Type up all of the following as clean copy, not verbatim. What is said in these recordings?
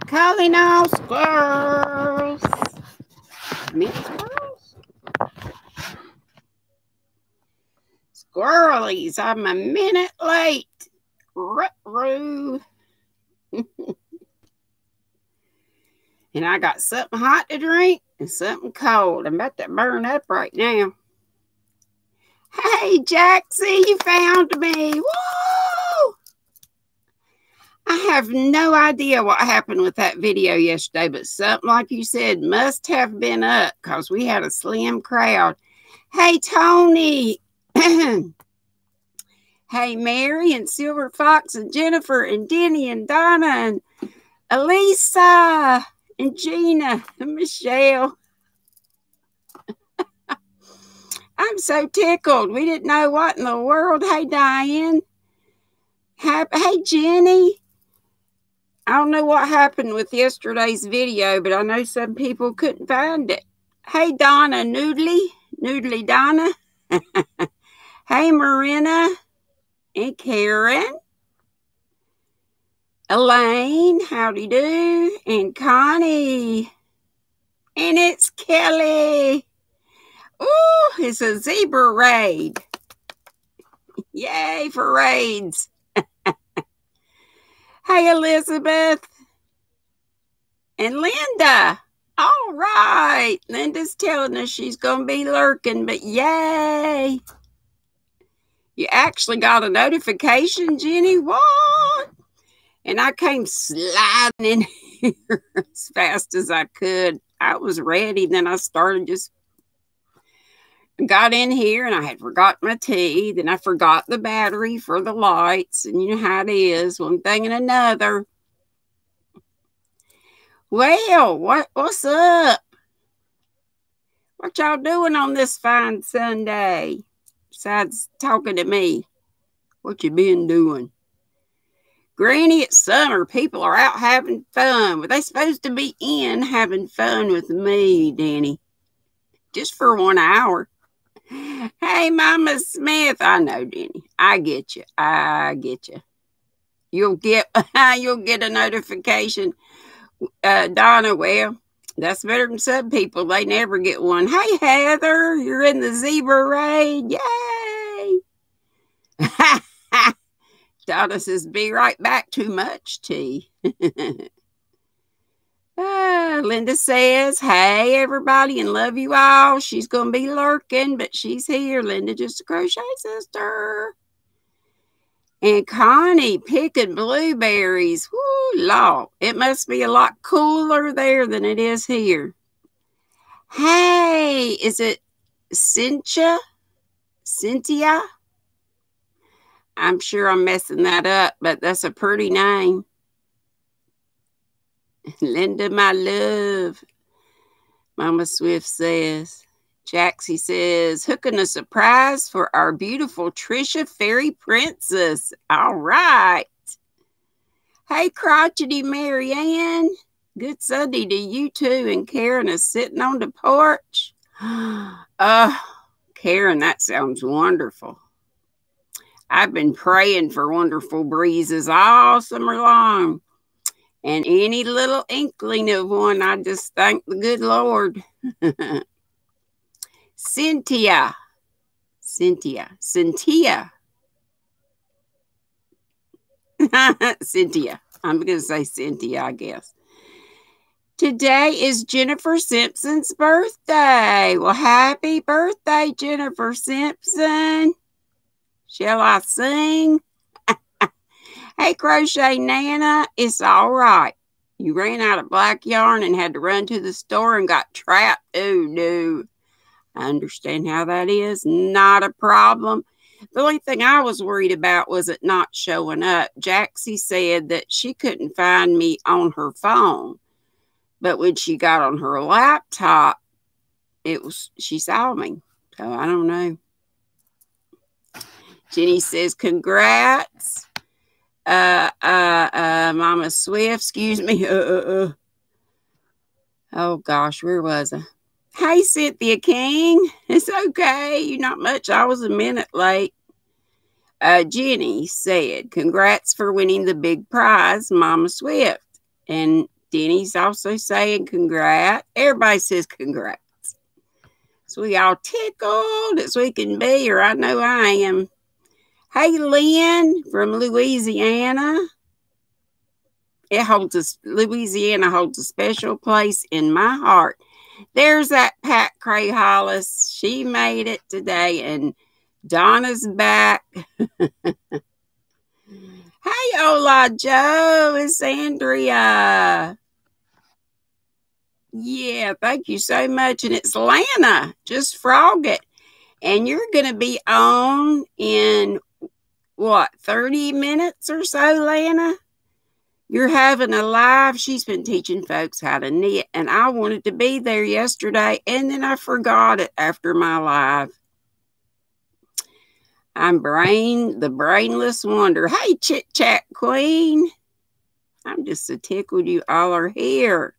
Calling all squirrels. Many squirrels? Squirrelies, I'm a minute late. Ruh-roh. And I got something hot to drink and something cold. I'm about to burn up right now. Hey, Jaxie, you found me. Woo! I have no idea what happened with that video yesterday, but something like you said must have been up because we had a slim crowd. Hey, Tony. Hey, Mary and Silver Fox and Jennifer and Denny and Donna and Elisa and Gina and Michelle. I'm so tickled. We didn't know what in the world. Hey, Diane. Hey, Jenny. I don't know what happened with yesterday's video, but I know some people couldn't find it. Hey, Donna Noodly Donna. Hey, Marina and Karen. Elaine, howdy do. And Connie. And it's Kelly. Ooh, it's a zebra raid. Yay for raids. Hey, Elizabeth. And Linda. All right. Linda's telling us she's going to be lurking, but yay. You actually got a notification, Jenny? What? And I came sliding in here as fast as I could. I was ready. Then I started just got in here and I had forgot my tea. Then I forgot the battery for the lights. And you know how it is, one thing and another. Well, what's up? What y'all doing on this fine Sunday? Besides talking to me. What you been doing? Granny, it's summer. People are out having fun. Were they supposed to be in having fun with me, Danny? Just for 1 hour. Hey, Mama Smith. I know, Denny. I get you. You'll get a notification. Donna, well, that's better than some people. They never get one. Hey, Heather, you're in the zebra raid. Yay! Donna says, be right back. Too much tea. Linda says, hey, everybody, and love you all. She's going to be lurking, but she's here. Linda, just a crochet sister. And Connie picking blueberries. Woo, Lord. It must be a lot cooler there than it is here. Hey, is it Cynthia? I'm sure I'm messing that up, but that's a pretty name. Linda, my love. Mama Swift says. Jaxie says, hooking a surprise for our beautiful Trisha Fairy Princess. All right. Hey, crotchety Marianne. Good Sunday to you too. And Karen is sitting on the porch. Karen, that sounds wonderful. I've been praying for wonderful breezes all summer long. And any little inkling of one, I just thank the good Lord. Cynthia. Cynthia. I'm going to say Cynthia, I guess. Today is Jennifer Simpson's birthday. Well, happy birthday, Jennifer Simpson. Shall I sing? Hey, Crochet Nana, it's all right. You ran out of black yarn and had to run to the store and got trapped. Oh, no. I understand how that is. Not a problem. The only thing I was worried about was it not showing up. Jaxie said that she couldn't find me on her phone. But when she got on her laptop, she saw me. So I don't know. Jenny says, congrats. Mama Swift, excuse me. Oh gosh, where was I? Hey, Cynthia King. It's okay. You're not much. I was a minute late. Jenny said, congrats for winning the big prize, Mama Swift. And Denny's also saying congrats. Everybody says congrats. So we all tickled as we can be, or I know I am. Hey, Lynn from Louisiana. Louisiana holds a special place in my heart. There's that Pat Cray Hollis. She made it today, and Donna's back. Hey, Ola Joe, it's Andrea. Yeah, thank you so much. And it's Lana. Just frog it. And you're going to be on in, what, 30 minutes or so, Lana? You're having a live. She's been teaching folks how to knit. And I wanted to be there yesterday. And then I forgot it after my live. I'm the brainless wonder. Hey, Chit Chat Queen. I'm just so tickled you all are here.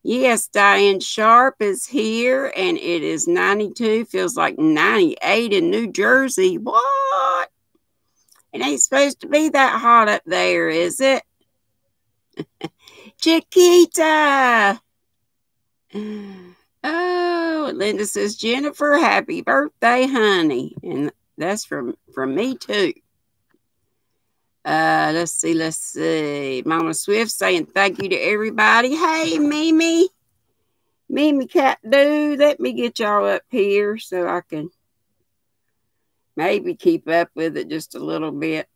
Yes, Diane Sharp is here, and it is 92. Feels like 98 in New Jersey. What? It ain't supposed to be that hot up there, is it? Chiquita. Oh, Linda says, Jennifer, happy birthday, honey. And that's from me, too. Let's see. Mama Swift saying thank you to everybody. Hey, Mimi Cat Dude, let me get y'all up here so I can maybe keep up with it just a little bit.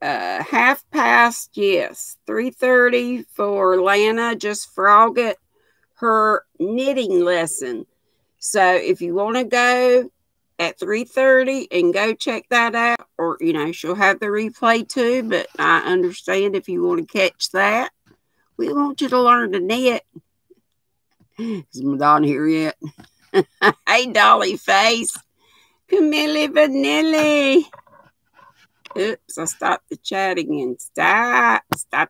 3:30, yes. 3:30 for Lana. Just frog it. Her knitting lesson. So if you want to go at 3:30 and go check that out, or she'll have the replay too, but I understand if you want to catch that. We want you to learn to knit. Is Madonna here yet? Hey, Dolly Face. Camille Vanilli. Oops, I stopped the chat again. Stop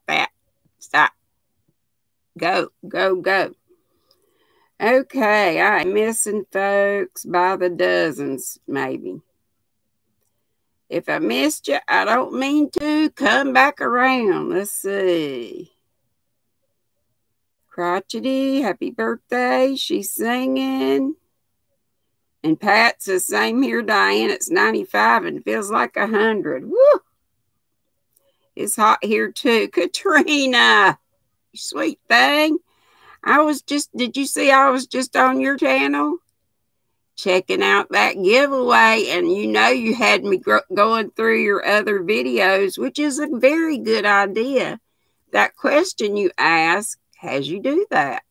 that. Stop. Go. Okay, I'm missing folks by the dozens, maybe. If I missed you, I don't mean to. Come back around. Let's see. Crotchety, happy birthday. She's singing. And Pat says, same here, Diane. It's 95 and feels like 100. Woo! It's hot here, too. Katrina, you sweet thing. Did you see I was just on your channel? Checking out that giveaway, and you had me going through your other videos, which is a very good idea. That question you asked has you do that.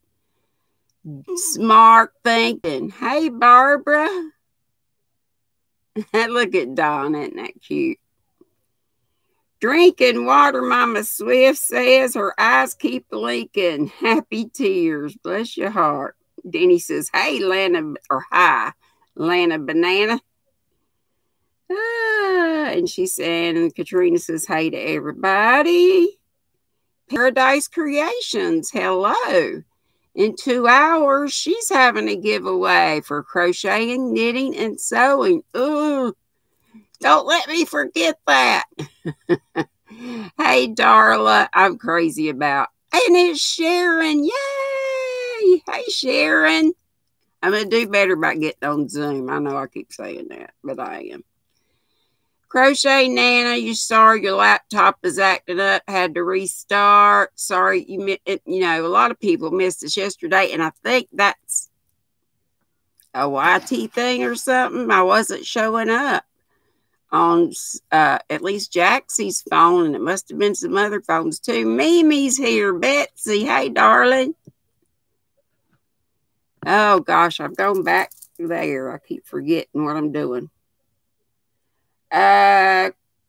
Smart thinking. Hey, Barbara. Look at Dawn, isn't that cute? Drinking water, Mama Swift says. Her eyes keep blinking. Happy tears. Bless your heart. Denny says, hey, hi, Lana Banana. And she's saying, and Katrina says, hey to everybody. Paradise Creations, hello. In 2 hours, she's having a giveaway for crocheting, knitting, and sewing. Ooh, don't let me forget that. Hey, Darla, I'm crazy about. And it's Sharon. Yay! Hey, Sharon. I'm going to do better by getting on Zoom. I know I keep saying that, but I am. Crochet Nana, you sorry your laptop is acting up. Had to restart. Sorry, a lot of people missed us yesterday, and I think that's a YT thing or something. I wasn't showing up on at least Jaxie's phone, and it must have been some other phones too. Mimi's here. Betsy, hey, darling. Oh, gosh, I've gone back there. I keep forgetting what I'm doing.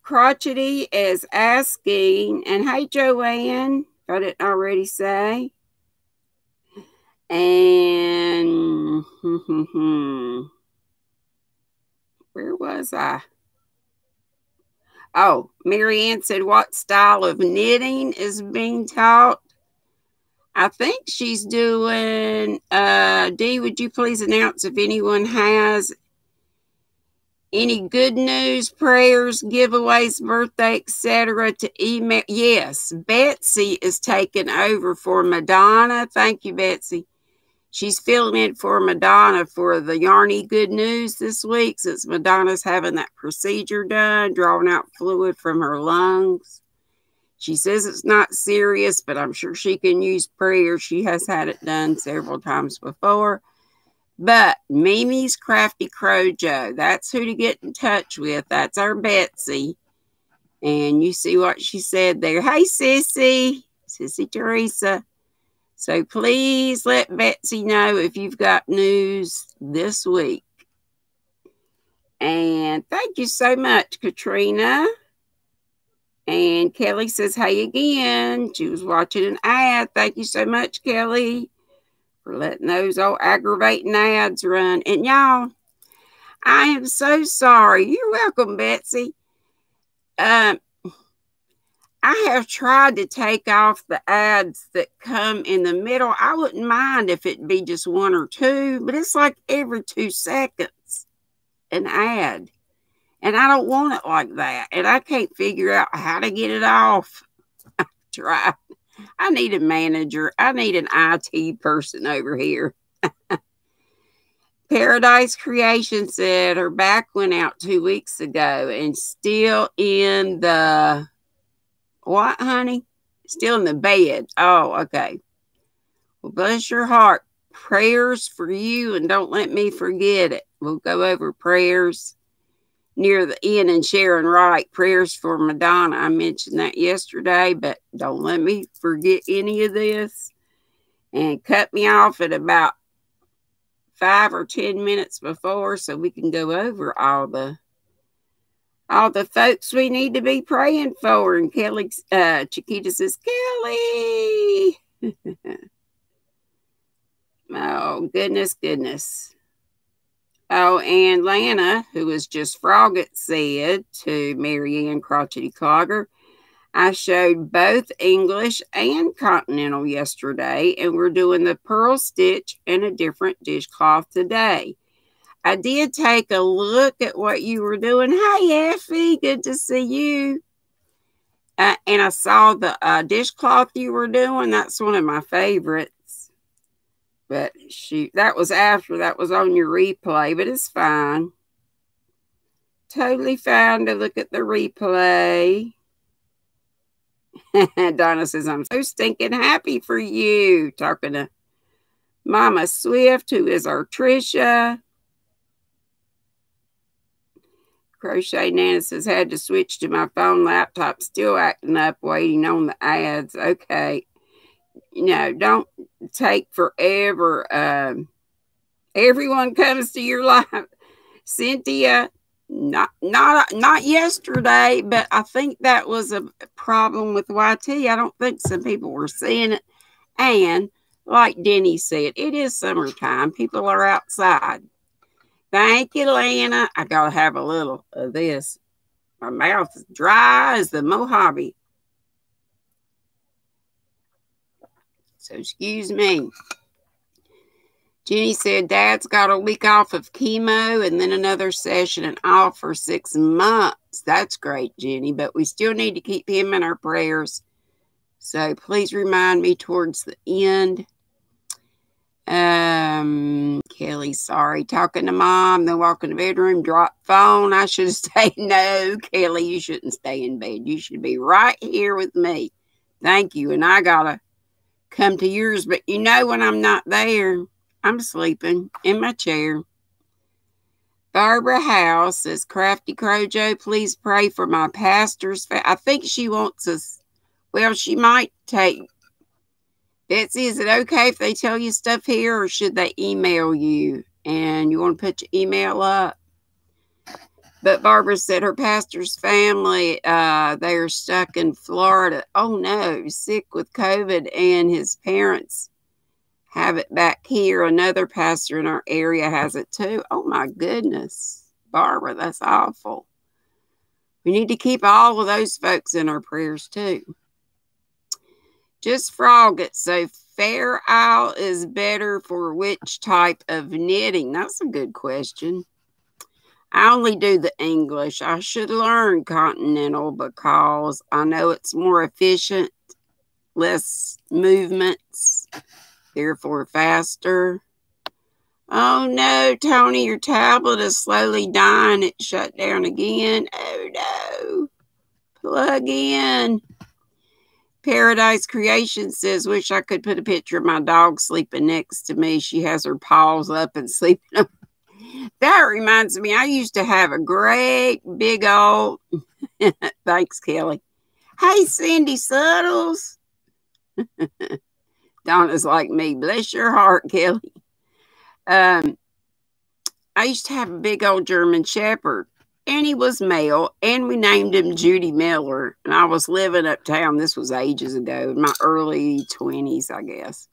Crotchety is asking, and hey, Joanne, if I didn't already say. And where was I? Oh, Marianne said, what style of knitting is being taught? I think she's doing, Dee, would you please announce if anyone has any good news, prayers, giveaways, birthday, etc. to email? Yes, Betsy is taking over for Madonna. Thank you, Betsy. She's filling in for Madonna for the Yarny Good News this week, since Madonna's having that procedure done, drawing out fluid from her lungs. She says it's not serious, but I'm sure she can use prayer. She has had it done several times before. But Mimi's Crafty Crojo, that's who to get in touch with. That's our Betsy. And you see what she said there. Hey, Sissy Teresa. So please let Betsy know if you've got news this week. And thank you so much, Katrina. And Kelly says, hey again. She was watching an ad. Thank you so much, Kelly, for letting those old aggravating ads run. And y'all, I am so sorry. You're welcome, Betsy. I have tried to take off the ads that come in the middle. I wouldn't mind if it'd be just one or two, but it's like every 2 seconds an ad. And I don't want it like that. And I can't figure out how to get it off. I tried. I need a manager. I need an IT person over here. Paradise Creation said her back went out 2 weeks ago and still in the, what, honey? Still in the bed. Oh, okay. Well, bless your heart. Prayers for you, and don't let me forget it. We'll go over prayers near the end, and Sharon Wright, prayers for Madonna. I mentioned that yesterday, but don't let me forget any of this. And cut me off at about 5 or 10 minutes before, so we can go over all the folks we need to be praying for. And Kelly, Chiquita says, Kelly. Oh, goodness. Oh, and Lana, who was just Frogget, said to Marianne Crotchety Clogger, I showed both English and Continental yesterday, and we're doing the pearl stitch and a different dishcloth today. I did take a look at what you were doing. Hey, Effie, good to see you. And I saw the dishcloth you were doing. That's one of my favorites. But shoot, that was after that was on your replay, but it's fine. Totally fine to look at the replay. Donna says, I'm so stinking happy for you. Talking to Mama Swift, who is our Trisha. Crochet Nana says, had to switch to my phone laptop, still acting up, waiting on the ads. Okay. You know, don't take forever. Everyone comes to your life. Cynthia, not yesterday, but I think that was a problem with YT. I don't think some people were seeing it. And like Denny said, it is summertime. People are outside. Thank you, Lana. I got to have a little of this. My mouth is dry as the Mojave. So excuse me. Jenny said, Dad's got a week off of chemo and then another session and off for 6 months. That's great, Jenny, but we still need to keep him in our prayers. So please remind me towards the end. Kelly, sorry. Talking to Mom, then walk in the bedroom, drop phone. I should have stayed. No, Kelly, you shouldn't stay in bed. You should be right here with me. Thank you. And I got to come to yours, but you know when I'm not there, I'm sleeping in my chair. Barbara House says, Crafty Crojo, please pray for my pastor's I think she wants us, well, she might take. Betsy, is it okay if they tell you stuff here, or should they email you? And you want to put your email up? But Barbara said her pastor's family, they are stuck in Florida. Oh, no, sick with COVID, and his parents have it back here. Another pastor in our area has it, too. Oh, my goodness. Barbara, that's awful. We need to keep all of those folks in our prayers, too. Just Frogget. So Fair Isle is better for which type of knitting? That's a good question. I only do the English. I should learn Continental because I know it's more efficient, less movements, therefore faster. Oh no, Tony, your tablet is slowly dying. It shut down again. Oh no. Plug in. Paradise Creation says, wish I could put a picture of my dog sleeping next to me. She has her paws up and sleeping. That reminds me, I used to have a great big old, thanks, Kelly. Hey, Cindy Suttles. Donna's like me. Bless your heart, Kelly. I used to have a big old German Shepherd, and he was male, and we named him Judy Miller. And I was living uptown. This was ages ago, in my early 20s, I guess.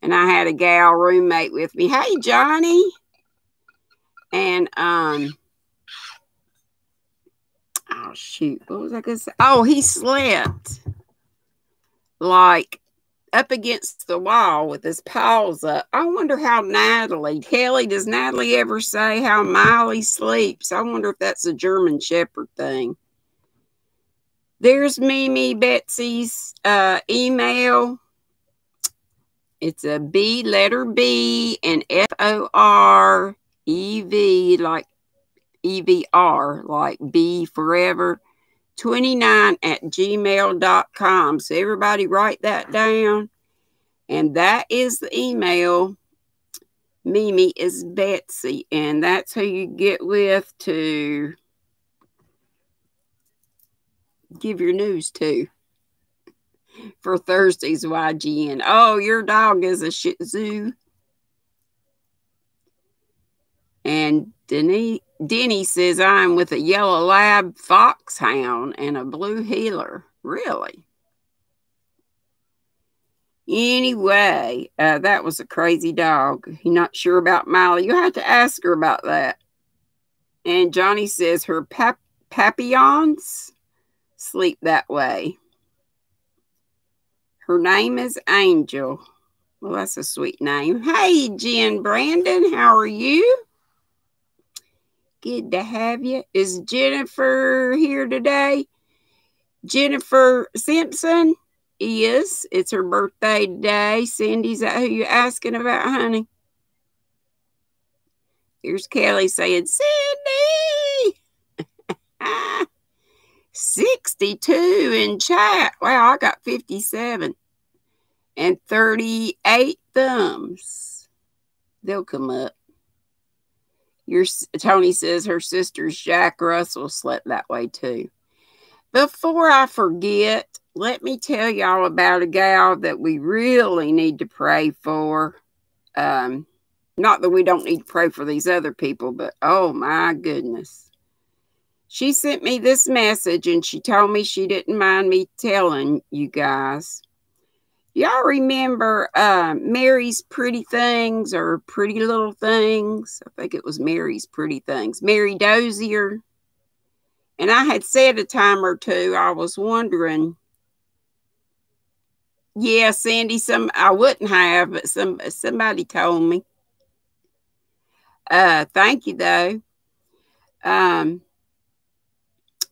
And I had a gal roommate with me. Hey, Johnny. And, oh, shoot. What was I going to say? Oh, he slept like up against the wall with his paws up. I wonder how Kelly, does Natalie ever say how Miley sleeps? I wonder if that's a German Shepherd thing. There's Mimi Betsy's email. It's a B, letter B, and FOREV, like EVR, like B forever, 29@gmail.com. So everybody write that down. And that is the email. Mimi is Betsy. And that's who you get with to give your news to for Thursday's YGN. Oh, your dog is a Shih Tzu. And Denny says, I'm with a yellow lab foxhound and a blue heeler. Really? Anyway, that was a crazy dog. You're not sure about Miley. You have to ask her about that. And Johnny says her papillons sleep that way. Her name is Angel. Well, that's a sweet name. Hey, Jen Brandon, how are you? Good to have you. Is Jennifer here today? Jennifer Simpson is. It's her birthday today. Cindy, is that who you're asking about, honey? Here's Kelly saying, Cindy! 62 in chat. Wow, I got 57. And 38 thumbs. They'll come up. Tony says her sister's Jack Russell slept that way too. Before I forget, let me tell y'all about a gal that we really need to pray for. Not that we don't need to pray for these other people, but oh my goodness. She sent me this message and she told me she didn't mind me telling you guys. Y'all remember Mary's Pretty Things or Pretty Little Things? I think it was Mary's Pretty Things. Mary Dozier. And I had said a time or two, I was wondering. Yeah, Sandy, I wouldn't have, but somebody told me. Thank you, though.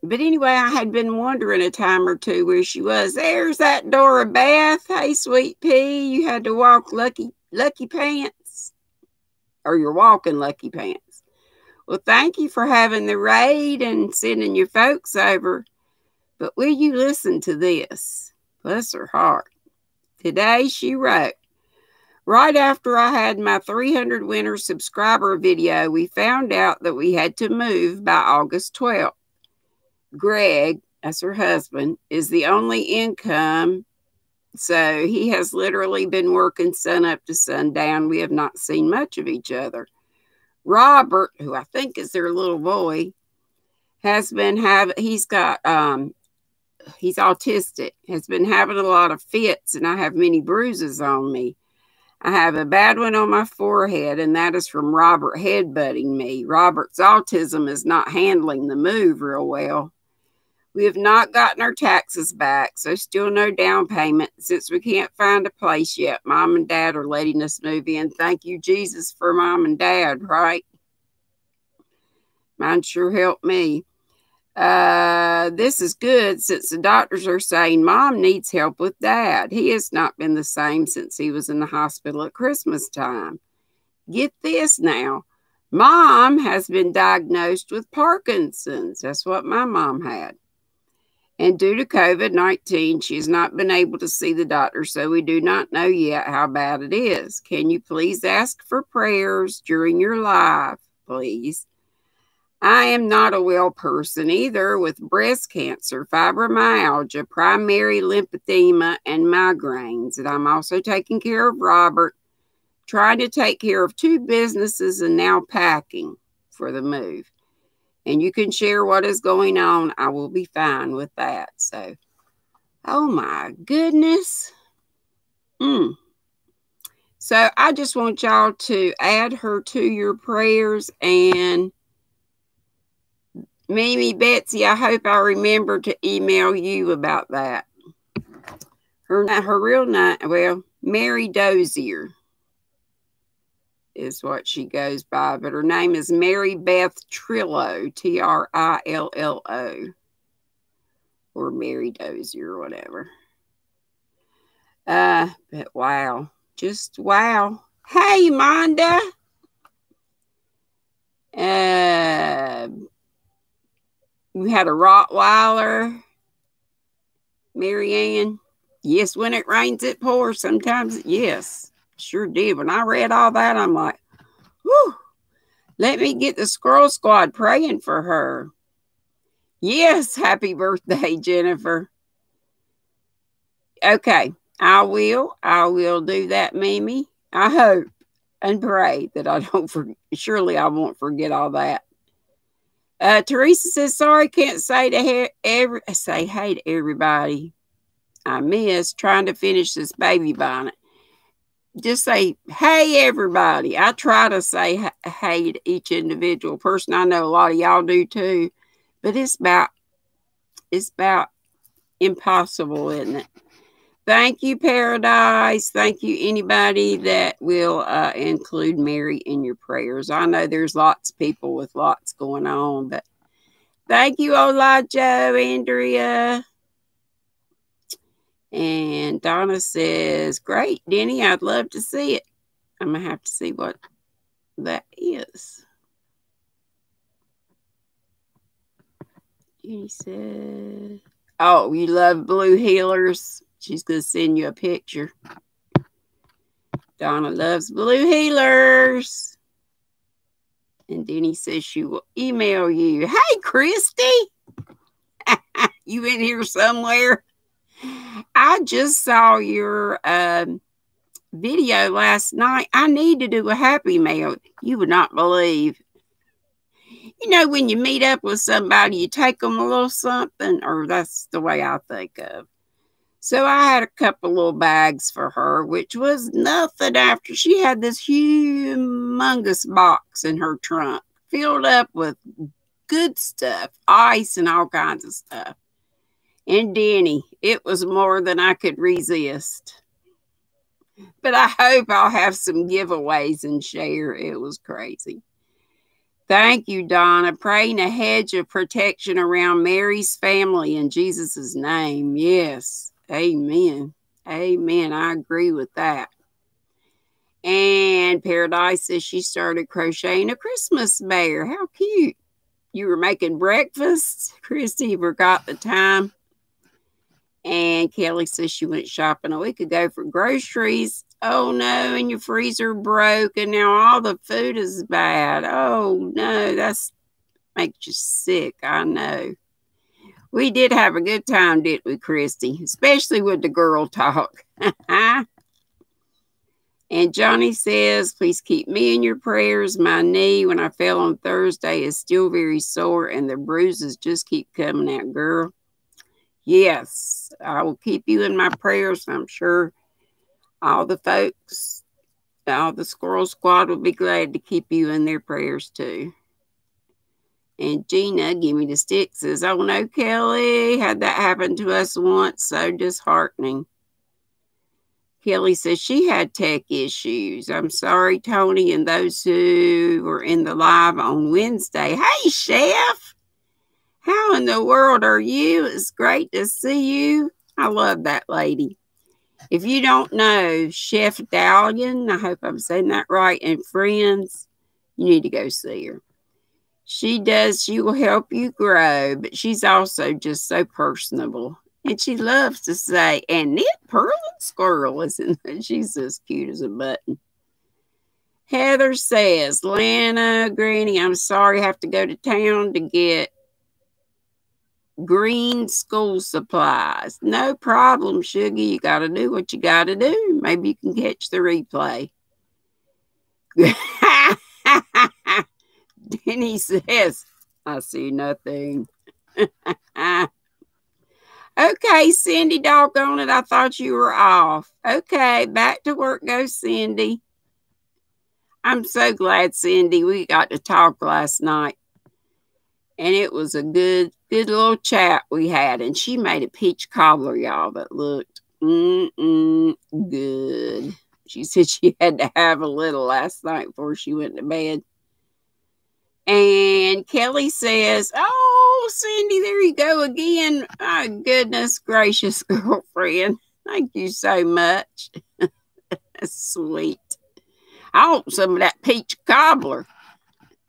But anyway, I had been wondering a time or two where she was. There's that Dora Beth. Hey, sweet pea, you had to walk lucky pants. Or you're walking lucky pants. Well, thank you for having the raid and sending your folks over. But will you listen to this? Bless her heart. Today she wrote, right after I had my 300 winner subscriber video, we found out that we had to move by August 12th. Greg, that's her husband, is the only income. So he has literally been working sun up to sundown. We have not seen much of each other. Robert, who I think is their little boy, has been he's autistic, has been having a lot of fits, and I have many bruises on me. I have a bad one on my forehead, and that is from Robert headbutting me. Robert's autism is not handling the move real well. We have not gotten our taxes back, so still no down payment. Since we can't find a place yet, Mom and Dad are letting us move in. Thank you, Jesus, for Mom and Dad, right? Mine sure helped me. This is good since the doctors are saying Mom needs help with Dad. He has not been the same since he was in the hospital at Christmas time. Get this now. Mom has been diagnosed with Parkinson's. That's what my mom had. And due to COVID-19, she has not been able to see the doctor, so we do not know yet how bad it is. Can you please ask for prayers during your live, please? I am not a well person either, with breast cancer, fibromyalgia, primary lymphedema, and migraines. And I'm also taking care of Robert, trying to take care of 2 businesses, and now packing for the move. And you can share what is going on. I will be fine with that. So, oh my goodness. So I just want y'all to add her to your prayers. And Mimi Betsy, I hope I remember to email you about that. Her real name, well, Mary Dozier is what she goes by, but her name is Mary Beth Trillo, Trillo, or Mary Dozier or whatever. But wow, just wow. Hey, Monda. We had a Rottweiler, Marianne. Yes, when it rains, it pours. Sometimes, yes. Sure did. When I read all that, I'm like, whew, let me get the Squirrel Squad praying for her. Yes, happy birthday, Jennifer. Okay, I will do that, Mimi. I hope and pray that I don't forget. Surely I won't forget all that. Teresa says, sorry, can't say hey to everybody. I miss trying to finish this baby bonnet. Just say, hey, everybody. I try to say hey to each individual person. I know a lot of y'all do too, but it's about impossible, isn't it? Thank you, Paradise. Thank you, anybody that will include Mary in your prayers. I know there's lots of people with lots going on, but thank you, Elijah, Andrea. And Donna says, great, Denny, I'd love to see it. I'm going to have to see what that is. Jenny said, oh, you love blue healers? She's going to send you a picture. Donna loves blue healers. And Denny says she will email you. Hey, Christy. You in here somewhere? I just saw your video last night. I need to do a happy mail. You would not believe. You know, when you meet up with somebody, you take them a little something, or that's the way I think of. So I had a couple little bags for her, which was nothing after she had this humongous box in her trunk filled up with good stuff, ice and all kinds of stuff. And Denny, it was more than I could resist. But I hope I'll have some giveaways and share. It was crazy. Thank you, Donna. Praying a hedge of protection around Mary's family in Jesus' name. Yes. Amen. Amen. I agree with that. And Paradise says she started crocheting a Christmas bear. How cute. You were making breakfast. Christy forgot the time. And Kelly says she went shopping a week ago for groceries. Oh, no, and your freezer broke, and now all the food is bad. Oh, no, that's makes you sick, I know. We did have a good time, didn't we, Christy? Especially with the girl talk. And Johnny says, please keep me in your prayers. My knee, when I fell on Thursday, is still very sore, and the bruises just keep coming out, girl. Yes, I will keep you in my prayers. I'm sure all the folks, all the Squirrel Squad will be glad to keep you in their prayers too. And Gina, give me the stick, says, oh no, Kelly, had that happen to us once, so disheartening. Kelly says she had tech issues. I'm sorry, Tony, and those who were in the live on Wednesday. Hey, Chef, how in the world are you? It's great to see you. I love that lady. If you don't know Chef Dalian, I hope I'm saying that right, and friends, you need to go see her. She will help you grow, but she's also just so personable. And she loves to say, and knit pearl and squirrel, isn't it? She's as cute as a button. Heather says, Lana, Granny, I'm sorry I have to go to town to get green school supplies. No problem, Sugar. You got to do what you got to do. Maybe you can catch the replay. Denny says, I see nothing. Okay, Cindy, doggone it. I thought you were off. Okay, back to work goes Cindy. I'm so glad, Cindy, we got to talk last night. And it was a good little chat we had. And she made a peach cobbler, y'all, that looked good. She said she had to have a little last night before she went to bed. And Kelly says, oh, Cindy, there you go again. My goodness gracious, girlfriend. Thank you so much. That's sweet. I want some of that peach cobbler.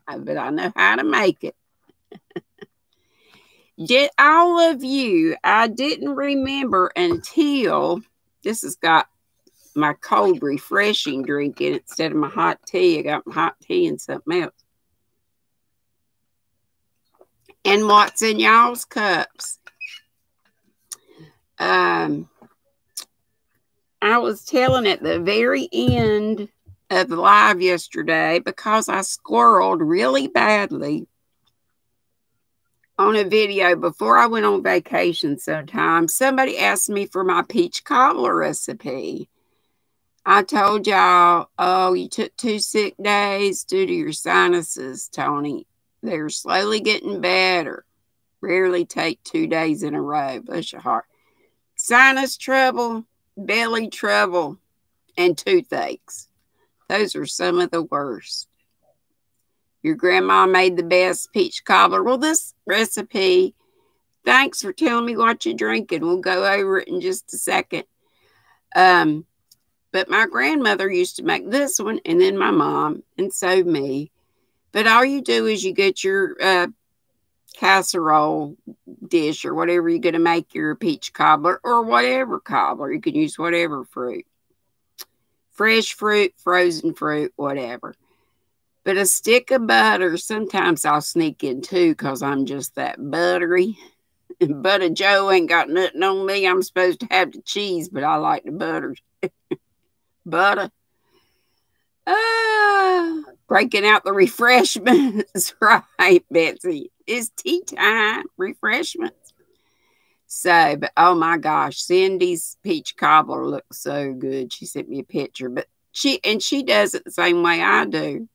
But I know how to make it. Did all of you, I didn't remember until, this has got my cold refreshing drink in it instead of my hot tea. I got my hot tea and something else. And what's in y'all's cups? I was telling at the very end of the live yesterday, because I squirreled really badly on a video before I went on vacation sometime. Somebody asked me for my peach cobbler recipe. I told y'all, oh, you took 2 sick days due to your sinuses, Tony. They're slowly getting better. Rarely take 2 days in a row. Bless your heart. Sinus trouble, belly trouble, and toothaches. Those are some of the worst. Your grandma made the best peach cobbler. Well, this recipe, thanks for telling me what you're drinking. We'll go over it in just a second. But my grandmother used to make this one, and then my mom, and so me. But all you do is you get your casserole dish or whatever you're going to make your peach cobbler, or whatever cobbler. You can use whatever fruit. Fresh fruit, frozen fruit, whatever. But a stick of butter, sometimes I'll sneak in 2 because I'm just that buttery. Butter Joe ain't got nothing on me. I'm supposed to have the cheese, but I like the butter. Butter. Breaking out the refreshments. Right, Betsy. It's tea time. Refreshments. So, but oh my gosh, Cindy's peach cobbler looks so good. She sent me a picture, but she does it the same way I do.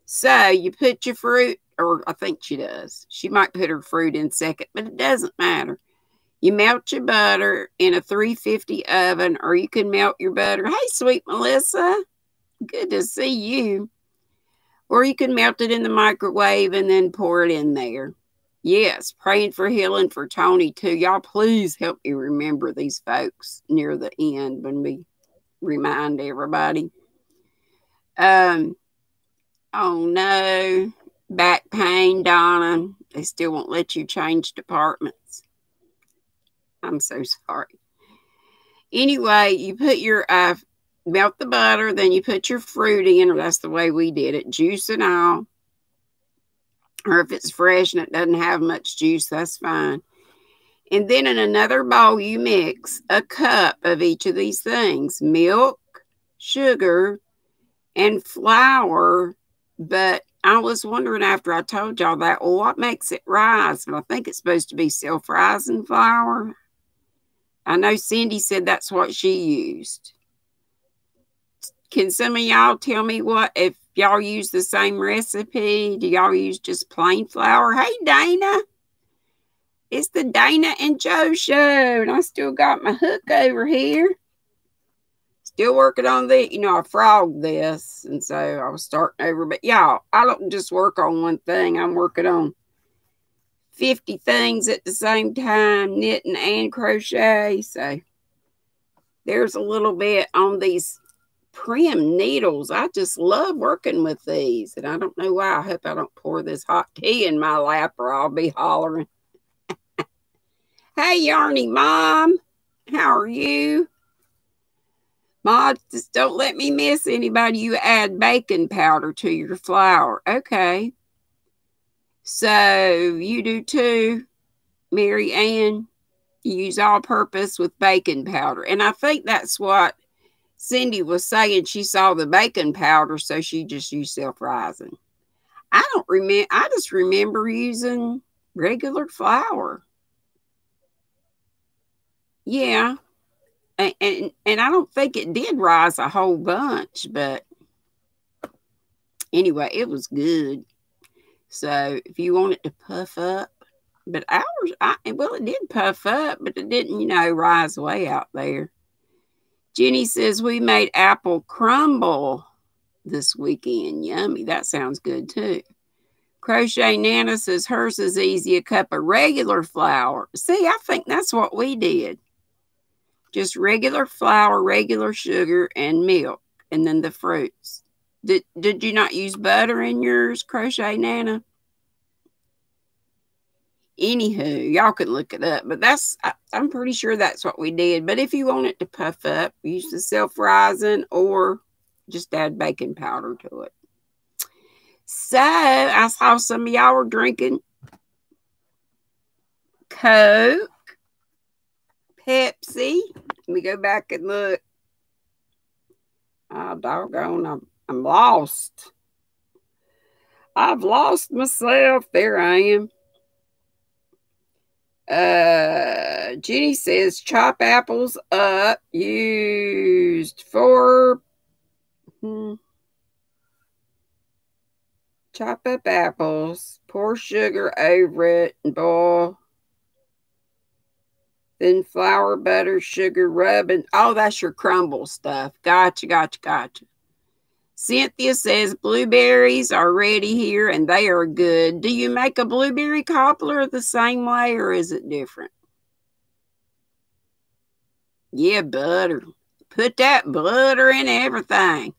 So you put your fruit, or I think she does. She might put her fruit in second, but it doesn't matter. You melt your butter in a 350 oven, or you can melt your butter. Hey, sweet Melissa. Good to see you. Or you can melt it in the microwave and then pour it in there. Yes, praying for healing for Tony, too. Y'all, please help me remember these folks near the end when we remind everybody. Oh, no. Back pain, Donna. They still won't let you change departments. I'm so sorry. Anyway, you put your, melt the butter, then you put your fruit in, or that's the way we did it, juice and all. Or if it's fresh and it doesn't have much juice, that's fine. And then in another bowl, you mix a cup of each of these things. Milk, sugar, and flour. But I was wondering after I told y'all that, well, what makes it rise? And I think it's supposed to be self-rising flour. I know Cindy said that's what she used. Can some of y'all tell me what, if y'all use the same recipe? Do y'all use just plain flour? Hey, Dana. It's the Dana and Joe show. And I still got my hook over here. Still working on the, I frogged this. And so I was starting over. But y'all, I don't just work on one thing. I'm working on 50 things at the same time, knitting and crochet. So there's a little bit on these Prim needles. I just love working with these. And I don't know why. I hope I don't pour this hot tea in my lap or I'll be hollering. Hey, Yarny Mom. How are you? Ma, just don't let me miss anybody. You add baking powder to your flour. Okay. So you do too, Mary Ann. You use all-purpose with baking powder. And I think that's what Cindy was saying. She saw the baking powder, so she just used self-rising. I don't remember. I just remember using regular flour. Yeah. And I don't think it did rise a whole bunch, but anyway, it was good. So if you want it to puff up, but ours, well, it did puff up, but it didn't, rise way out there. Jenny says we made apple crumble this weekend. Yummy. That sounds good too. Crochet Nana says hers is easy. A cup of regular flour. See, I think that's what we did. Just regular flour, regular sugar, and milk, and then the fruits. Did you not use butter in yours, Crochet Nana? Anywho, y'all can look it up, but I'm pretty sure that's what we did. But if you want it to puff up, use the self-rising or just add baking powder to it. So, I saw some of y'all were drinking Coke, Pepsi. Let me go back and look. Oh, doggone, I'm lost. I've lost myself. There I am. Jenny says chop apples up. Used for chop up apples. Pour sugar over it and boil. Then flour, butter, sugar, rub, and oh, that's your crumble stuff. Gotcha. Cynthia says blueberries are ready here and they are good. Do you make a blueberry cobbler the same way or is it different? Yeah, butter. Put that butter in everything.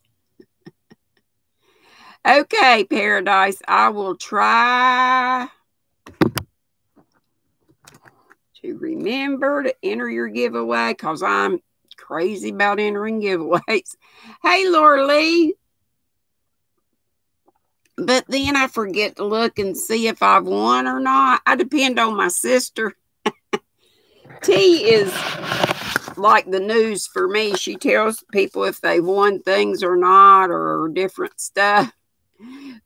Okay, Paradise. I will try to remember to enter your giveaway because I'm crazy about entering giveaways. Hey, Laura Lee. But then I forget to look and see if I've won or not. I depend on my sister. T is like the news for me. She tells people if they won things or not or different stuff.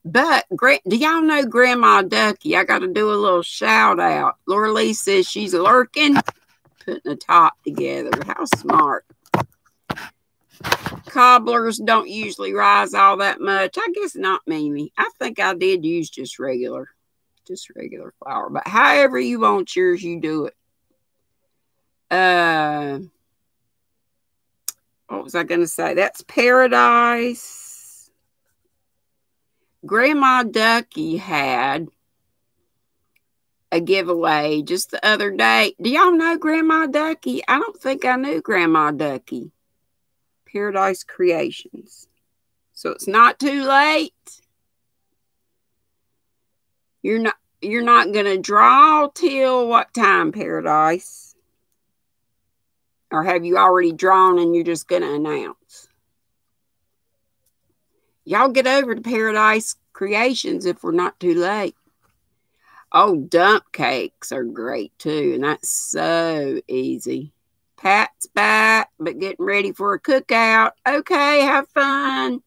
But do y'all know Grandma Ducky? I got to do a little shout out. Laura Lee says she's lurking, putting a top together. How smart. Cobblers don't usually rise all that much. I guess not, Mimi. I think I did use just regular flour. But however you want yours, you do it. What was I going to say? That's Paradise. Grandma Ducky had a giveaway just the other day. Do y'all know Grandma Ducky? I don't think I knew Grandma Ducky. Paradise Creations. So it's not too late. You're not going to draw till what time, Paradise? Or have you already drawn and you're just going to announce? Y'all get over to Paradise Creations if we're not too late. Oh, dump cakes are great too. And that's so easy. Pat's back, but getting ready for a cookout. Okay, have fun.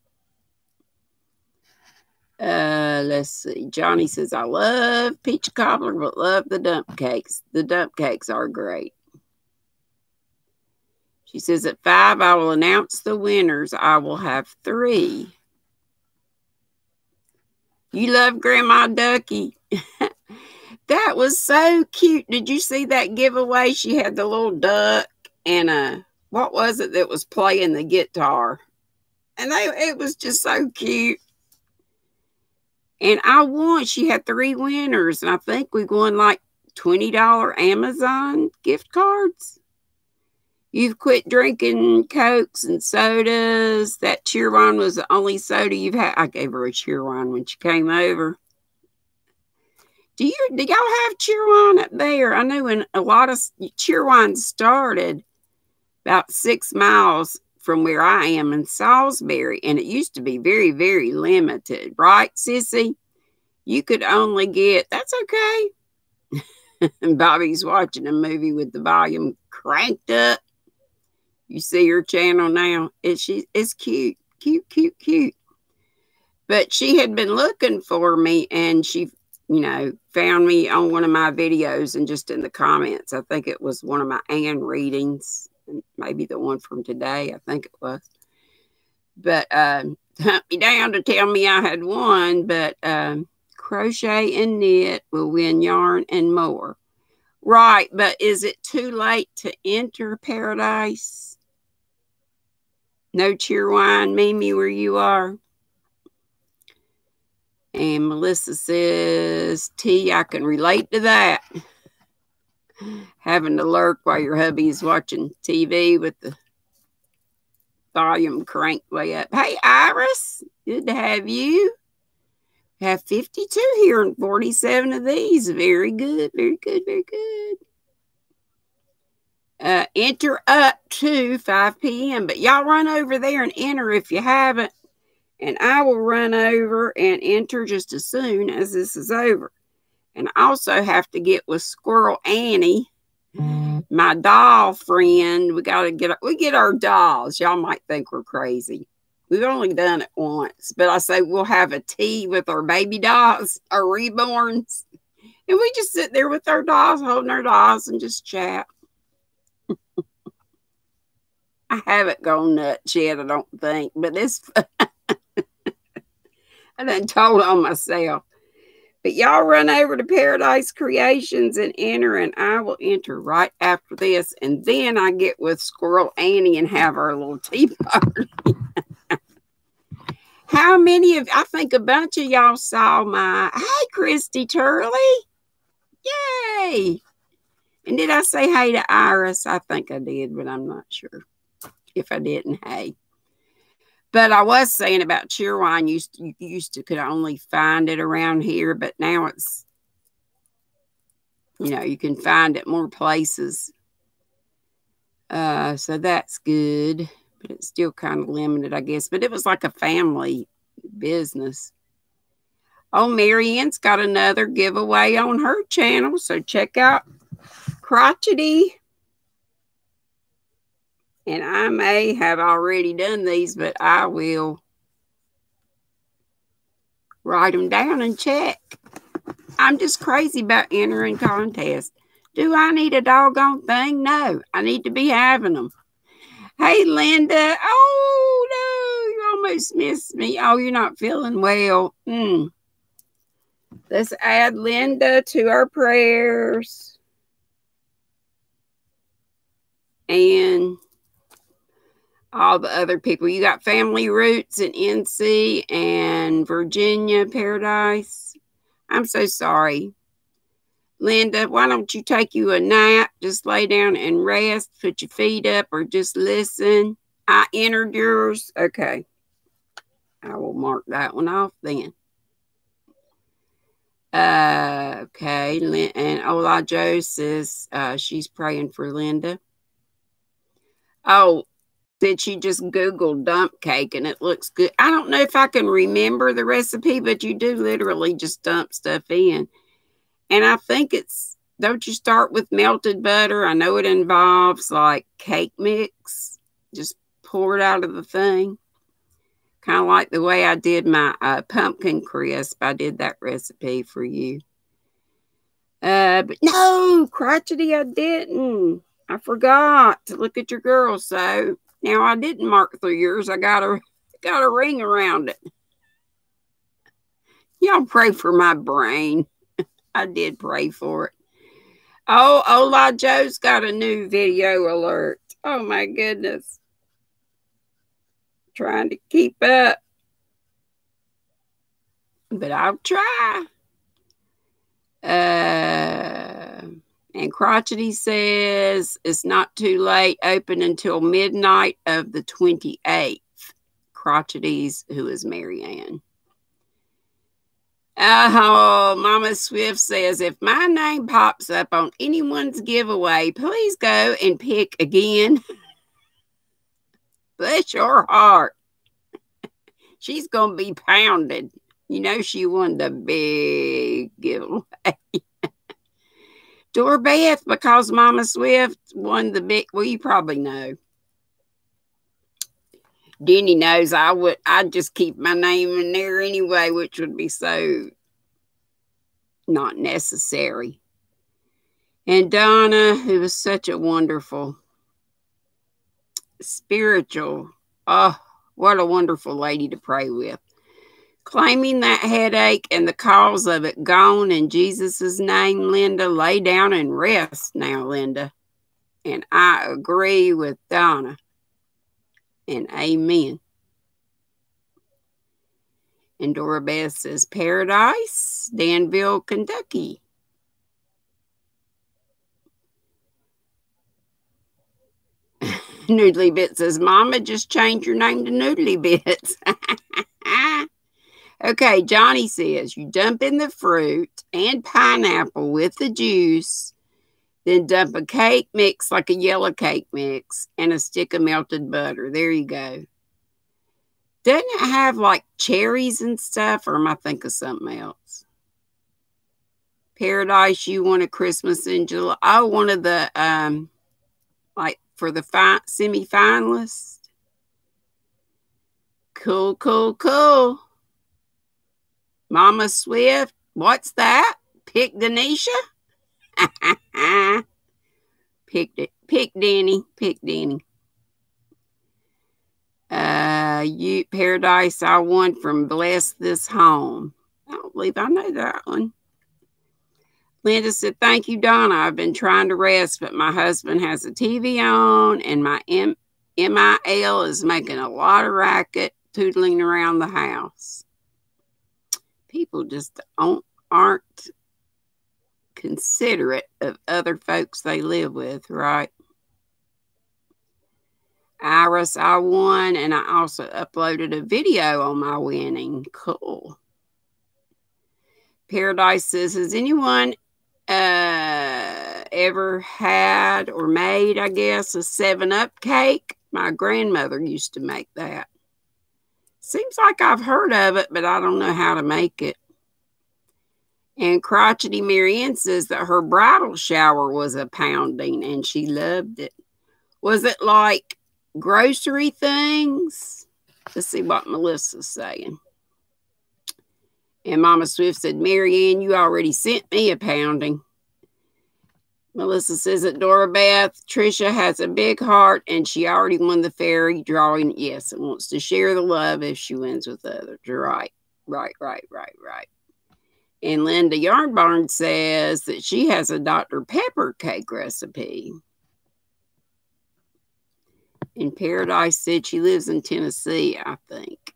Let's see. Johnny says, I love peach cobbler, but love the dump cakes. The dump cakes are great. She says, at 5, I will announce the winners. I will have 3. You love Grandma Ducky. That was so cute. Did you see that giveaway? She had the little duck and what was it that was playing the guitar? And it was just so cute. And I won. She had 3 winners. And I think we won like $20 Amazon gift cards. You've quit drinking Cokes and sodas. That Cheerwine was the only soda you've had. I gave her a Cheerwine when she came over. Do y'all have Cheerwine up there? I know when a lot of Cheerwine started about 6 miles from where I am in Salisbury, and it used to be very, very limited, right, Sissy? You could only get, that's okay. And Bobby's watching a movie with the volume cranked up. You see her channel now. It's cute, cute, cute, cute. But she had been looking for me, and she, found me on one of my videos and just in the comments. I think it was one of my Ann readings, maybe the one from today. I think it was. But hunt me down to tell me I had won. But crochet and knit will win yarn and more. Right, but is it too late to enter Paradise? No Cheerwine, Mimi, where you are. And Melissa says, T, I can relate to that. Having to lurk while your hubby is watching TV with the volume cranked way up. Hey, Iris, good to have you. We have 52 here and 47 of these. Very good, very good, very good. Enter up to 5 p.m. But y'all run over there and enter if you haven't. And I will run over and enter just as soon as this is over. And I also have to get with Squirrel Annie, my doll friend. We get our dolls. Y'all might think we're crazy. We've only done it once. But I say we'll have a tea with our baby dolls, our reborns. And we just sit there with our dolls, holding our dolls, and just chat. I haven't gone nuts yet, I don't think. But it's I done told on myself. But y'all run over to Paradise Creations and enter, and I will enter right after this. And then I get with Squirrel Annie and have our little tea party. How many of, I think a bunch of y'all saw my, hey, Christy Turley. Yay. And did I say hey to Iris? I think I did, but I'm not sure if I didn't. Hey. But I was saying about Cheerwine, you used to could only find it around here, but now it's, you can find it more places. So that's good, but it's still kind of limited, I guess. But it was like a family business. Oh, Marianne's got another giveaway on her channel, so check out GrannyDee. And I may have already done these, but I will write them down and check. I'm just crazy about entering contests. Do I need a doggone thing? No, I need to be having them. Hey, Linda. Oh, no, you almost missed me. Oh, you're not feeling well. Let's add Linda to our prayers. And all the other people. You got Family Roots in NC and Virginia Paradise. I'm so sorry. Linda, why don't you take you a nap? Just lay down and rest. Put your feet up or just listen. I entered yours. Okay. I will mark that one off then. Okay. And Ola Jo says she's praying for Linda. Oh, that she just Googled dump cake and it looks good. I don't know if I can remember the recipe, but you do literally just dump stuff in. And I think it's, don't you start with melted butter? I know it involves like cake mix. Just pour it out of the thing. Kind of like the way I did my pumpkin crisp. I did that recipe for you. But no, crotchety, I didn't. I forgot to look at your girl. So now I didn't mark through yours. I got a ring around it. Y'all pray for my brain. I did pray for it. Oh, Ola Joe's got a new video alert. Oh, my goodness. Trying to keep up. But I'll try. And Crotchety says it's not too late. Open until midnight of the 28th. Crotchety's, who is Marianne. Oh, Mama Swift says, if my name pops up on anyone's giveaway, please go and pick again. Bless your heart. She's going to be pounded. You know she won the big giveaway. Doorbeth, because Mama Swift won the big, well, you probably know. Denny knows I'd just keep my name in there anyway, which would be so not necessary. And Donna, who was such a wonderful, spiritual, oh, what a wonderful lady to pray with. Claiming that headache and the cause of it gone in Jesus' name, Linda. Lay down and rest now, Linda. And I agree with Donna. And amen. And Dora Beth says, Paradise, Danville, Kentucky. Noodly Bits says, Mama, just change your name to Noodly Bits. Okay, Johnny says, you dump in the fruit and pineapple with the juice, then dump a cake mix like a yellow cake mix and a stick of melted butter. There you go. Doesn't it have like cherries and stuff, or am I thinking of something else? Paradise, you want a Christmas in July? Oh, one of the, like for the semi-finalists. Cool, cool, cool. Mama Swift, what's that? Pick Denisha? Picked it. Pick Danny. Pick Danny. You Paradise, I won from Bless This Home. I don't believe I know that one. Linda said, thank you, Donna. I've been trying to rest, but my husband has a TV on and my MIL is making a lot of racket tootling around the house. People just aren't considerate of other folks they live with, right? Iris, I won, and I also uploaded a video on my winning. Cool. Paradise says, has anyone ever had or made, I guess, a 7-Up cake? My grandmother used to make that. Seems like I've heard of it, but I don't know how to make it. And Crotchety Marianne says that her bridal shower was a pounding and she loved it. Was it like grocery things? Let's see what Melissa's saying. And Mama Swift said, Marianne, you already sent me a pounding. Melissa says that Dora Beth, Tricia has a big heart and she already won the fairy drawing. Yes, and wants to share the love if she wins with others. Right. And Linda Yarnbarn says that she has a Dr. Pepper cake recipe. And Paradise said she lives in Tennessee, I think.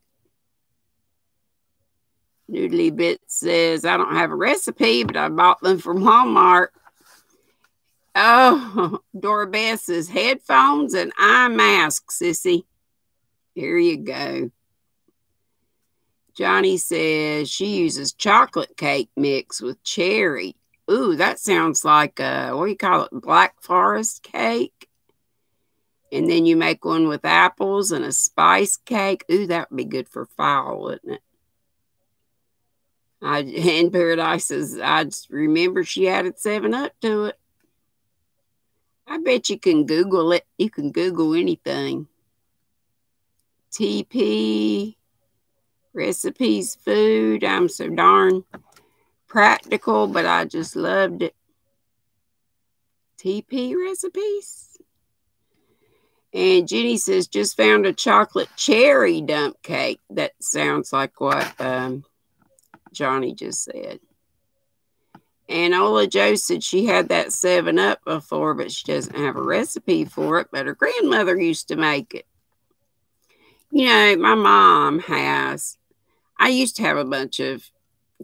Noodly Bit says, I don't have a recipe, but I bought them from Walmart. Oh, Dora Beth says, headphones and eye mask, sissy. Here you go. Johnny says she uses chocolate cake mix with cherry. Ooh, that sounds like, what do you call it? Black Forest cake. And then you make one with apples and a spice cake. Ooh, that would be good for fall, wouldn't it? And Paradise says, I just remember she added 7-Up to it. I bet you can Google it. You can Google anything. TP, recipes, food. I'm so darn practical, but I just loved it. TP recipes. And Jenny says, just found a chocolate cherry dump cake. That sounds like what Johnny just said. And Ola Jo said she had that 7-Up before, but she doesn't have a recipe for it. But her grandmother used to make it. You know, my mom has. I used to have a bunch of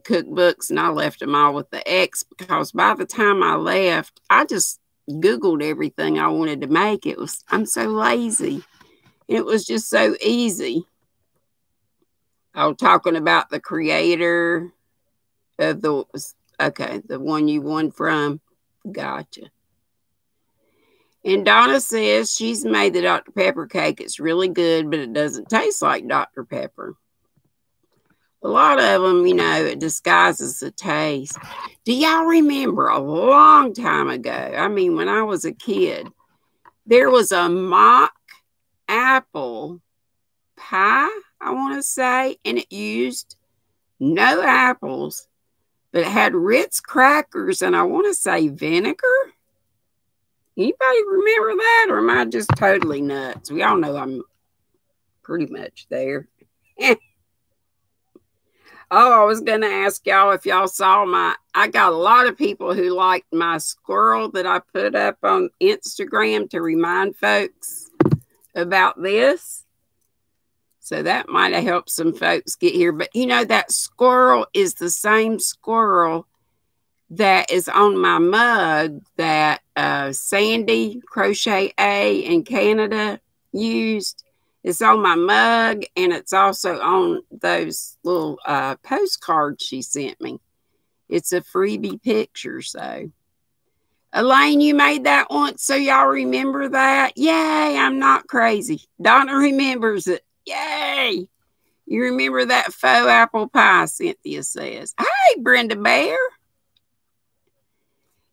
cookbooks, and I left them all with the X because by the time I left, I just Googled everything I wanted to make. I'm so lazy. It was just so easy. I was talking about the creator of the one you won from. Gotcha. And Donna says she's made the Dr. Pepper cake. It's really good, but it doesn't taste like Dr. Pepper. A lot of them, you know, it disguises the taste. Do y'all remember a long time ago? I mean, when I was a kid, there was a mock apple pie, I want to say, and it used no apples, but it had Ritz crackers and I want to say vinegar. Anybody remember that, or am I just totally nuts? We all know I'm pretty much there. Oh, I was going to ask y'all if y'all saw I got a lot of people who liked my squirrel that I put up on Instagram to remind folks about this. So that might have helped some folks get here. But you know, that squirrel is the same squirrel that is on my mug that Sandy Crochet A in Canada used. It's on my mug, and it's also on those little postcards she sent me. It's a freebie picture, so. Elaine, you made that once, so y'all remember that? Yay, I'm not crazy. Donna remembers it. Yay. You remember that faux apple pie, Cynthia says. Hey, Brenda Bear.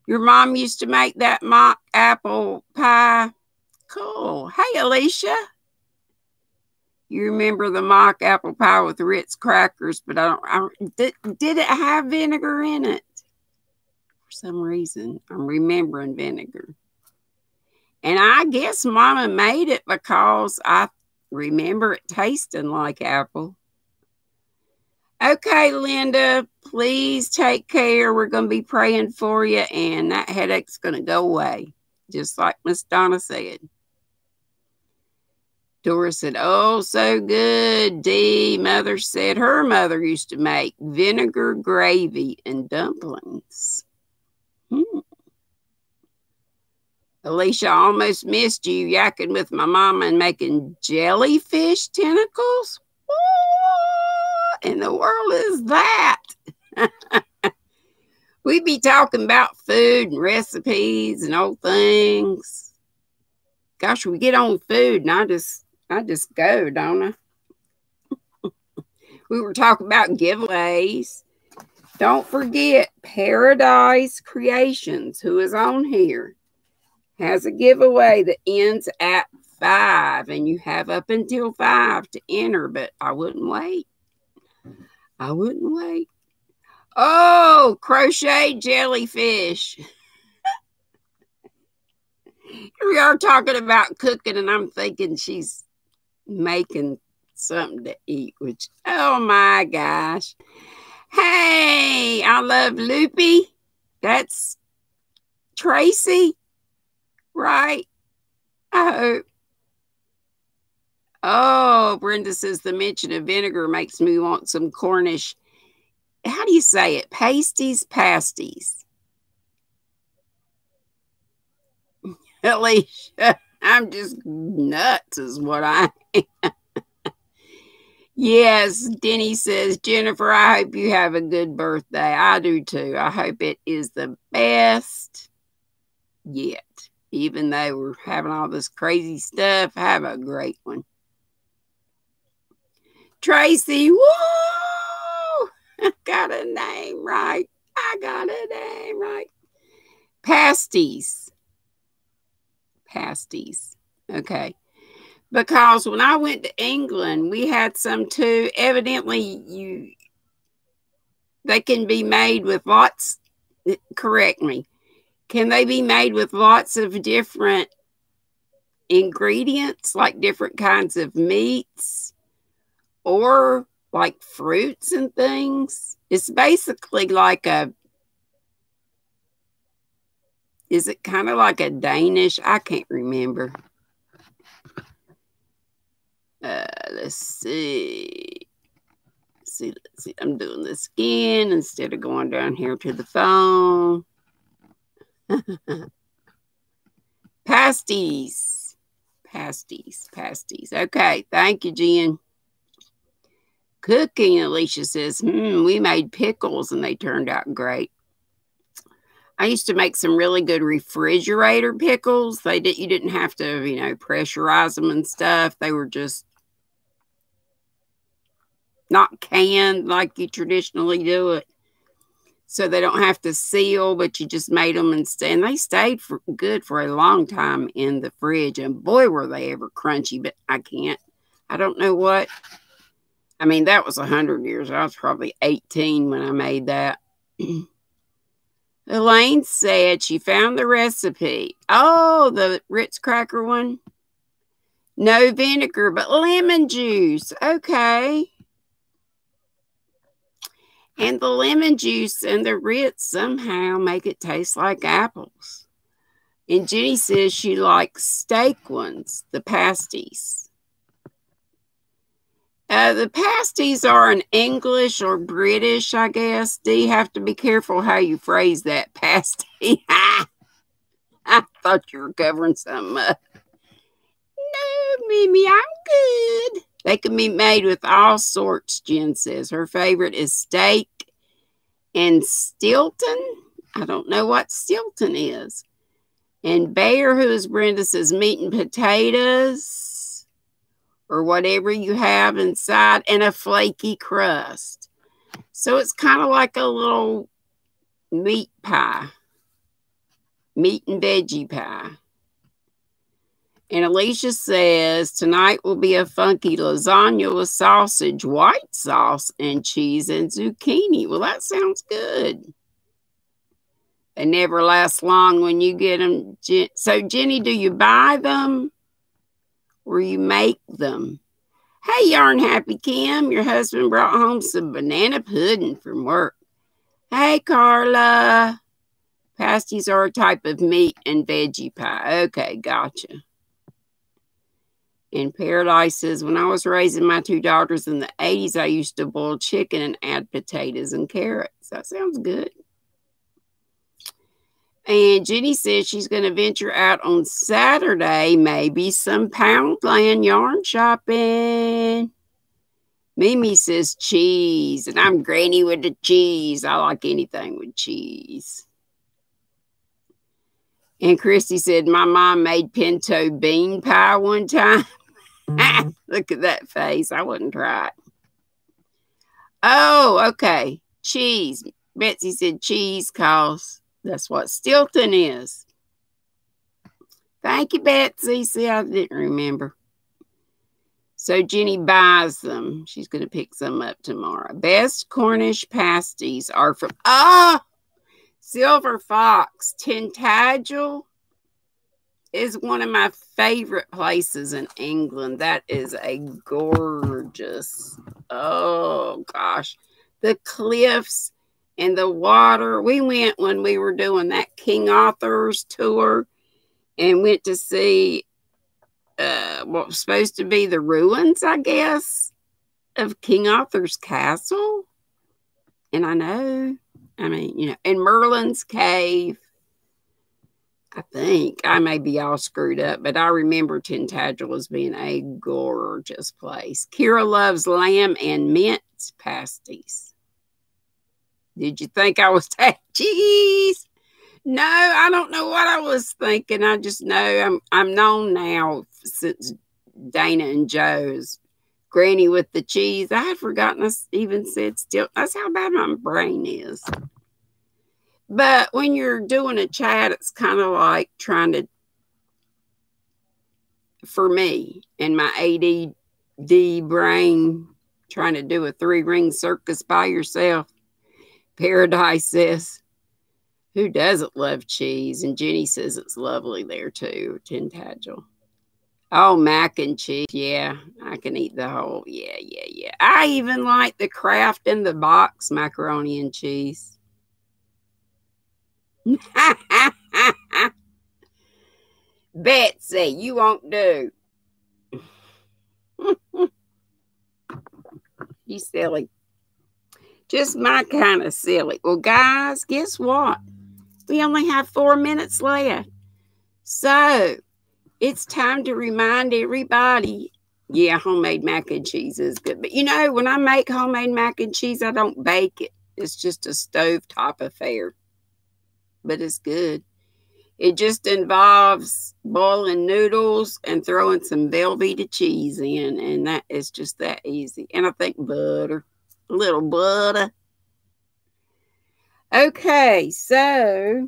Your mom used to make that mock apple pie. Cool. Hey, Alicia. You remember the mock apple pie with Ritz crackers, but did it have vinegar in it? For some reason, I'm remembering vinegar. And I guess Mama made it because I remember it tasting like apple. Okay, Linda, please take care. We're going to be praying for you, and that headache's going to go away, just like Miss Donna said. Dora said, oh, so good. Dee, Mother said her mother used to make vinegar gravy and dumplings. Alicia, I almost missed you yakking with my mama and making jellyfish tentacles. What in the world is that? We be talking about food and recipes and old things. Gosh, we get on food and I just go, don't I? We were talking about giveaways. Don't forget, Paradise Creations, who is on here, has a giveaway that ends at 5, and you have up until 5 to enter, but I wouldn't wait. I wouldn't wait. Oh, crochet jellyfish. We are talking about cooking, and I'm thinking she's making something to eat, which, oh my gosh. Hey, I love Loopy. That's Tracy, right? I hope. Oh, Brenda says the mention of vinegar makes me want some Cornish. How do you say it? Pasties. Alicia, I'm just nuts is what I am. Yes, Denny says, Jennifer, I hope you have a good birthday. I do too. I hope it is the best yet. Even though we're having all this crazy stuff, have a great one. Tracy, whoa! I got a name right. Pasties. Okay. Because when I went to England, we had some too. Evidently, they can be made with lots. Correct me. Can they be made with lots of different ingredients, like different kinds of meats, or like fruits and things? It's basically like is it kind of like a Danish? I can't remember. Let's see. Let's see. I'm doing this again instead of going down here to the phone. Pasties. Okay, thank you, Jen. Cooking, Alicia says, we made pickles and they turned out great. I used to make some really good refrigerator pickles. You didn't have to, pressurize them and stuff. They were just not canned like you traditionally do it. So they don't have to seal, but you just made them and they stayed good for a long time in the fridge. And boy, were they ever crunchy, but I don't know what. I mean, that was 100 years. I was probably 18 when I made that. Elaine said she found the recipe. Oh, the Ritz cracker one. No vinegar, but lemon juice. Okay. And the lemon juice and the Ritz somehow make it taste like apples. And Jenny says she likes steak ones, the pasties. The pasties are an English or British, I guess. Do you have to be careful how you phrase that, pasty? I thought you were covering something up. No, Mimi, I'm good. They can be made with all sorts, Jen says. Her favorite is steak and Stilton. I don't know what Stilton is. And Bear, who is Brenda, says meat and potatoes or whatever you have inside and a flaky crust. So it's kind of like a little meat pie. Meat and veggie pie. And Alicia says, tonight will be a funky lasagna with sausage, white sauce, and cheese and zucchini. Well, that sounds good. They never last long when you get them. So, Jenny, do you buy them or you make them? Hey, Yarn Happy Kim, your husband brought home some banana pudding from work. Hey, Carla. Pasties are a type of meat and veggie pie. Okay, gotcha. And Paradise says, when I was raising my two daughters in the 80s, I used to boil chicken and add potatoes and carrots. That sounds good. And Jenny says she's going to venture out on Saturday, maybe some Poundland yarn shopping. Mimi says cheese, and I'm Granny with the cheese. I like anything with cheese. And Christy said, my mom made pinto bean pie one time. Look at that face. I wouldn't try it. Oh, okay. Cheese. Betsy said cheese cause that's what Stilton is. Thank you, Betsy. See, I didn't remember. So Jenny buys them. She's going to pick some up tomorrow. Best Cornish pasties are from, Silver Fox. Tintagel is one of my favorite places in England. That is a gorgeous, oh gosh, the cliffs and the water. We went when we were doing that King Arthur's tour and went to see what was supposed to be the ruins, I guess, of King Arthur's castle. And I mean, and Merlin's cave. I think I may be all screwed up, but I remember Tintagel as being a gorgeous place. Kira loves lamb and mint pasties. Did you think I was cheese? No, I don't know what I was thinking. I just know I'm known now since Dana and Joe's Granny with the cheese. I had forgotten I even said still. That's how bad my brain is. But when you're doing a chat, it's kind of like trying to, for me and my ADD brain, trying to do a 3-ring circus by yourself. Paradise says, who doesn't love cheese? And Jenny says it's lovely there too, Tintagel. Oh, mac and cheese. Yeah, I can eat the whole. Yeah, yeah, yeah. I even like the Kraft in the box macaroni and cheese. Betsy, you won't do. You silly. Just my kind of silly. Well, guys, guess what? We only have 4 minutes left. So, it's time to remind everybody. Yeah, homemade mac and cheese is good. But you know, when I make homemade mac and cheese, I don't bake it. It's just a stovetop affair. But it's good. It just involves boiling noodles and throwing some Velveeta cheese in. And that is just that easy. And I think butter. A little butter. Okay, so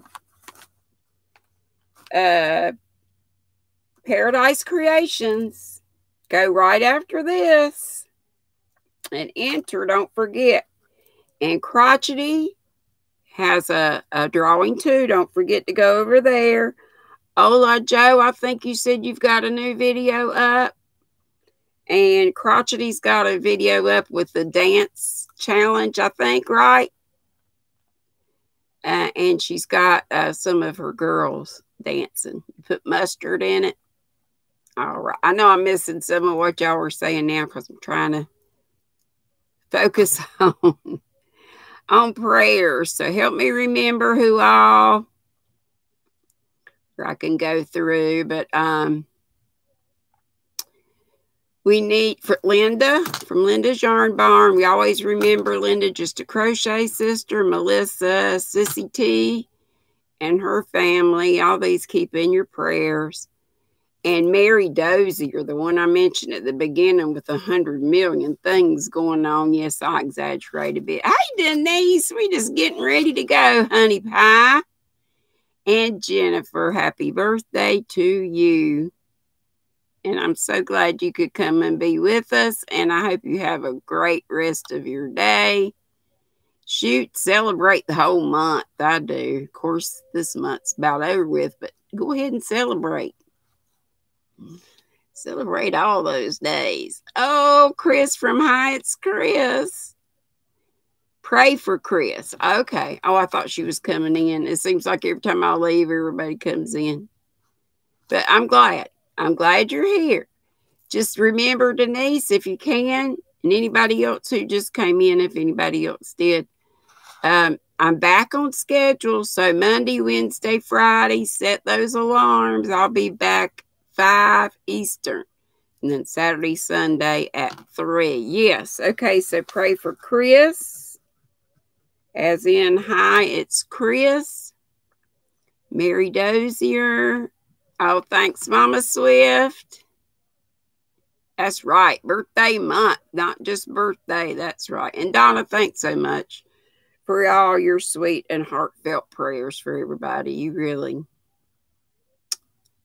Paradise Creations. Go right after this. And enter, don't forget. And Crotchety has a drawing too. Don't forget to go over there. Ola Joe, I think you said you've got a new video up. And Crotchety's got a video up with the dance challenge, I think, right? And she's got some of her girls dancing. Put mustard in it. All right. I know I'm missing some of what y'all were saying now because I'm trying to focus on prayers. So help me remember who all I can go through. But we need for Linda from Linda's Yarn Barn. We always remember Linda, just a crochet sister, Melissa, Sissy T, and her family. All these keep in your prayers. And Mary Dozier, the one I mentioned at the beginning with 100 million things going on. Yes, I exaggerate a bit. Hey, Denise, we just getting ready to go, honey pie. And Jennifer, happy birthday to you. And I'm so glad you could come and be with us. And I hope you have a great rest of your day. Shoot, celebrate the whole month. I do. Of course, this month's about over with, but go ahead and celebrate. Celebrate all those days. Oh, Chris from Hyatt's Chris. Pray for Chris. Okay. Oh, I thought she was coming in. It seems like every time I leave, everybody comes in. But I'm glad. I'm glad you're here. Just remember, Denise, if you can, and anybody else who just came in, if anybody else did, I'm back on schedule. So Monday, Wednesday, Friday, set those alarms. I'll be back 5 Eastern. And then Saturday, Sunday at 3. Yes. Okay. So pray for Chris. As in, hi, it's Chris. Mary Dozier. Oh, thanks, Mama Swift. That's right. Birthday month, not just birthday. That's right. And Donna, thanks so much for all your sweet and heartfelt prayers for everybody. You really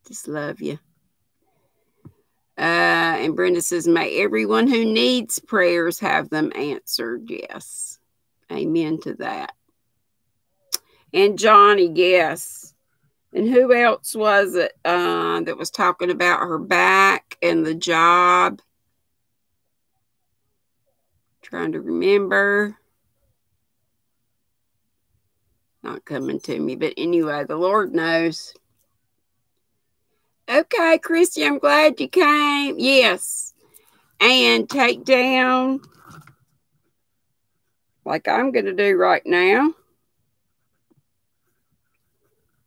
just love you. And Brenda says, may everyone who needs prayers have them answered. Yes. Amen to that. And Johnny, yes. And who else was it that was talking about her back and the job? Trying to remember. Not coming to me. But anyway, the Lord knows. Okay, Christy, I'm glad you came. Yes. And take down, like I'm going to do right now,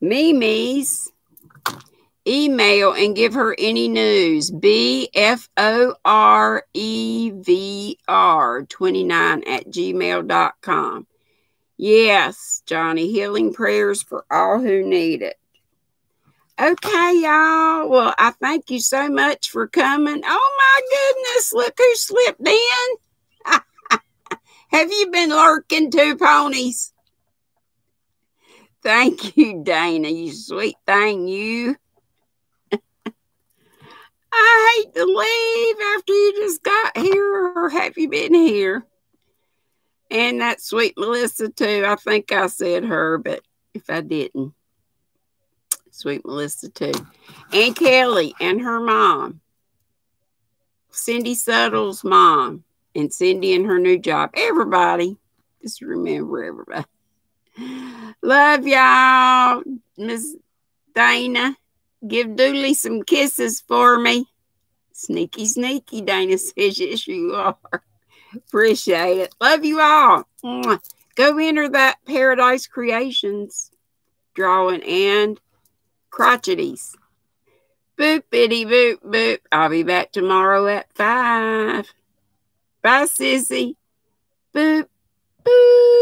Mimi's email and give her any news. BFOREVR29@gmail.com. Yes, Johnny, healing prayers for all who need it. Okay, y'all. Well, I thank you so much for coming. Oh, my goodness. Look who slipped in. Have you been lurking too, ponies? Thank you, Dana, you sweet thing, you. I hate to leave after you just got here, or have you been here? And that sweet Melissa, too. I think I said her, but if I didn't. Sweet Melissa, too. And Kelly and her mom. Cindy Suttle's mom, and Cindy in her new job. Everybody. Just remember everybody. Love y'all. Miss Dana, give Dooley some kisses for me. Sneaky, sneaky, Dana says, yes, you are. Appreciate it. Love you all. Go enter that Paradise Creations drawing and crotcheties. Boop, bitty, boop, boop. I'll be back tomorrow at 5. Bye, sissy. Boop, boop.